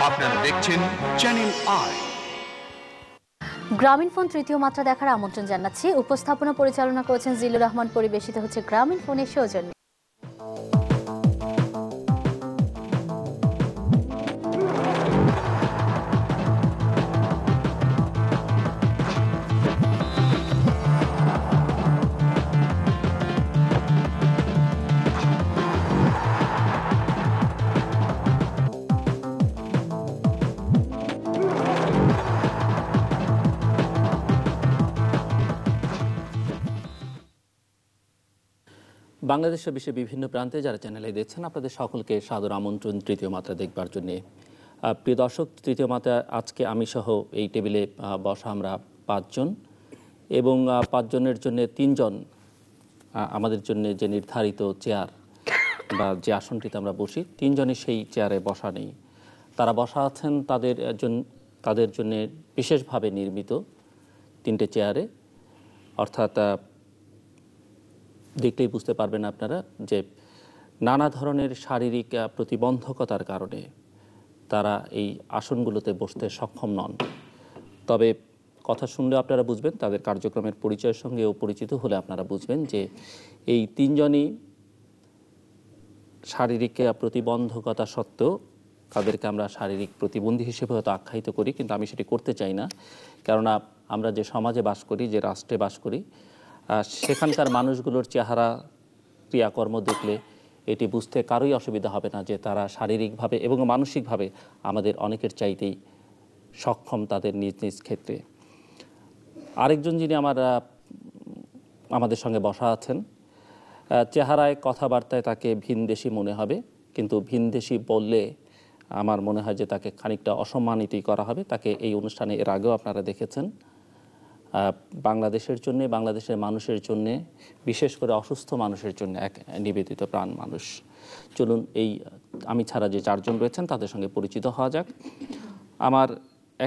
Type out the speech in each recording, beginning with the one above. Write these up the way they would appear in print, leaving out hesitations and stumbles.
আপনারা দেখছেন channel I. গ্রামীণ ফোন তৃতীয় মাত্রা দেখার আমন্ত্রণ জানাচ্ছি। উপস্থাপনা পরিচালনা করেছেন জিলুর রহমান, পরিবেশিত হচ্ছে গ্রামীণ ফোনের সৌজন্যে। বাংলাদেশের বিশ্বের বিভিন্ন প্রান্তে যারা চ্যানেলে দেখছেন, আপনাদের সকলকে সাদর আমন্ত্রণ তৃতীয় মাত্রা দেখবার জন্যে। প্রিয় দর্শক, তৃতীয় মাত্রা আজকে আমি সহ এই টেবিলে বসা আমরা 5 জন, এবং 5 জনের জন্য 3 জন আমাদের জন্য যে নির্ধারিত চেয়ার বা যে আসনটিতে আমরা বসি, 3 জনই সেই চেয়ারে বসা নেই। তারা বসা আছেন তাদের জন্য বিশেষভাবে নির্মিত 3টে চেয়ারে। অর্থাৎ দেখলেই বুঝতে পারবেন আপনারা যে নানা ধরনের শারীরিক প্রতিবন্ধকতার কারণে তারা এই আসনগুলোতে বসতে সক্ষম নন। তবে কথা শুনলে আপনারা বুঝবেন, তাদের কার্যক্রমের পরিচয়ের সঙ্গেও পরিচিত হলে আপনারা বুঝবেন যে এই 3 জনই শারীরিক প্রতিবন্ধকতা সত্ত্বেও তাদেরকে আমরা শারীরিক প্রতিবন্ধী হিসেবে হয়তো আখ্যায়িত করি, কিন্তু আমি সেটি করতে চাই না। কেননা আমরা যে সমাজে বাস করি, যে রাষ্ট্রে বাস করি, সেখানকার মানুষগুলোর চেহারা, ক্রিয়াকর্ম দেখলে এটি বুঝতে কারোই অসুবিধা হবে না যে তারা শারীরিকভাবে এবং মানসিকভাবে আমাদের অনেকের চাইতেই সক্ষম তাদের নিজ নিজ ক্ষেত্রে। আরেকজন যিনি আমাদের সঙ্গে বসা আছেন, চেহারায় কথাবার্তায় তাকে ভিনদেশি মনে হবে, কিন্তু ভিনদেশি বললে আমার মনে হয় যে তাকে খানিকটা অসম্মানিতই করা হবে। তাকে এই অনুষ্ঠানে এর আগেও আপনারা দেখেছেন। বাংলাদেশের জন্যে, বাংলাদেশের মানুষের জন্যে, বিশেষ করে অসুস্থ মানুষের জন্য এক নিবেদিত প্রাণ মানুষ। চলুন এই আমি ছাড়া যে 4 জন রয়েছেন তাদের সঙ্গে পরিচিত হওয়া যাক। আমার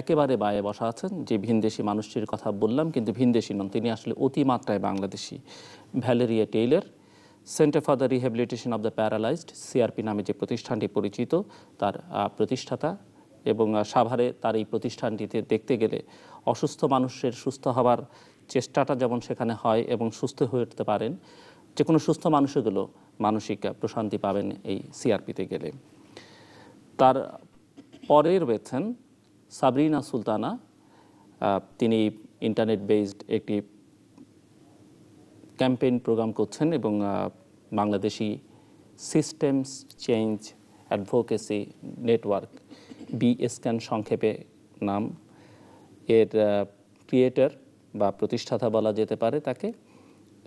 একেবারে বায়ে বসা আছেন যে ভিনদেশি মানুষটির কথা বললাম, কিন্তু ভিনদেশি নন, তিনি আসলে অতিমাত্রায় Bangladeshi. Valyria Taylor, centre for the rehabilitation of the paralysed, CRP নামে যে প্রতিষ্ঠানটি পরিচিত, তার প্রতিষ্ঠাতা। এবং সাভারে তার এই প্রতিষ্ঠানটিতে দেখতে গেলে অসুস্থ মানুষের সুস্থ হওয়ার চেষ্টাটা যেমন সেখানে হয় এবং সুস্থ হয়ে উঠতে পারেন, যে কোনো সুস্থ মানুষগুলো মানসিক প্রশান্তি পাবেন এই সিআরপিতে গেলে। তার পরে রয়েছেন সাবরিনা সুলতানা। তিনি ইন্টারনেট বেসড একটি ক্যাম্পেইন প্রোগ্রাম করছেন এবং Bangladeshi systems change advocacy network, BSCAN সংক্ষেপে নাম, এর ক্রিয়েটর বা প্রতিষ্ঠাতা বলা যেতে পারে তাকে,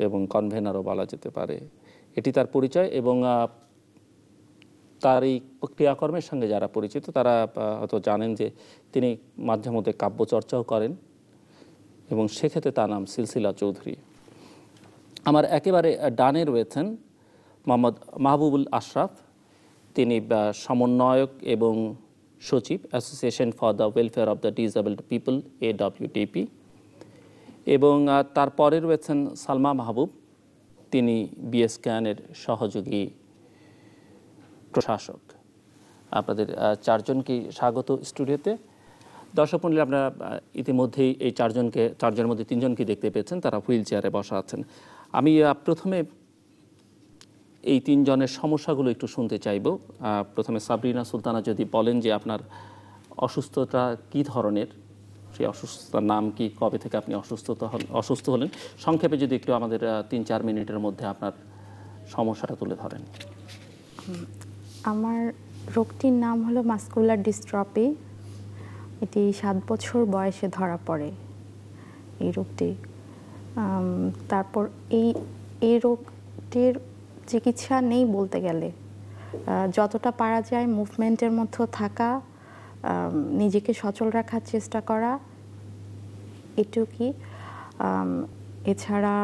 এবং কনভেনারও বলা যেতে পারে। এটি তার পরিচয়। এবং তার এই ক্রিয়াকর্মের সঙ্গে যারা পরিচিত তারা হয়তো জানেন যে তিনি মাঝে মধ্যে কাব্যচর্চাও করেন, এবং সেক্ষেত্রে তার নাম সিলসিলা চৌধুরী। আমার একেবারে ডানে রয়েছেন মোহাম্মদ মাহবুবুল আশরাফ। তিনি সমন্বয়ক এবং সচিব, association for the welfare of the disabled people, AWDP। এবং তারপরে রয়েছেন সালমা মাহবুব, তিনি BSCAN-এর সহযোগী প্রশাসক। আপনাদের 4 জনকে স্বাগত স্টুডিওতে। দর্শক মণ্ডলী, আপনারা ইতিমধ্যেই এই 4 জনের মধ্যে 3 জনকে দেখতে পেয়েছেন, তারা হুইল চেয়ারে বসা আছেন। আমি প্রথমে এই 3 জনের সমস্যাগুলো একটু শুনতে চাইব। প্রথমে সাবরিনা সুলতানা যদি বলেন যে আপনার অসুস্থতা কী ধরনের, সেই অসুস্থতার নাম কি, কবে থেকে আপনি অসুস্থ হলেন, সংক্ষেপে যদি একটু আমাদের 3-4 মিনিটের মধ্যে আপনার সমস্যাটা তুলে ধরেন। আমার রোগটির নাম হলো মাসকুলার ডিস্ট্রফি। এটি 7 বছর বয়সে ধরা পড়ে এই রোগটি। তারপর এই রোগটির চিকিৎসা নেই বলতে গেলে। যতটা পারা যায় মুভমেন্টের মধ্যে থাকা, নিজেকে সচল রাখার চেষ্টা করা, এটুকুই। এছাড়া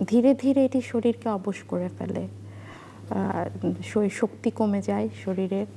ধীরে ধীরে এটি শরীরকে অবশ করে ফেলে, শক্তি কমে যায় শরীরের।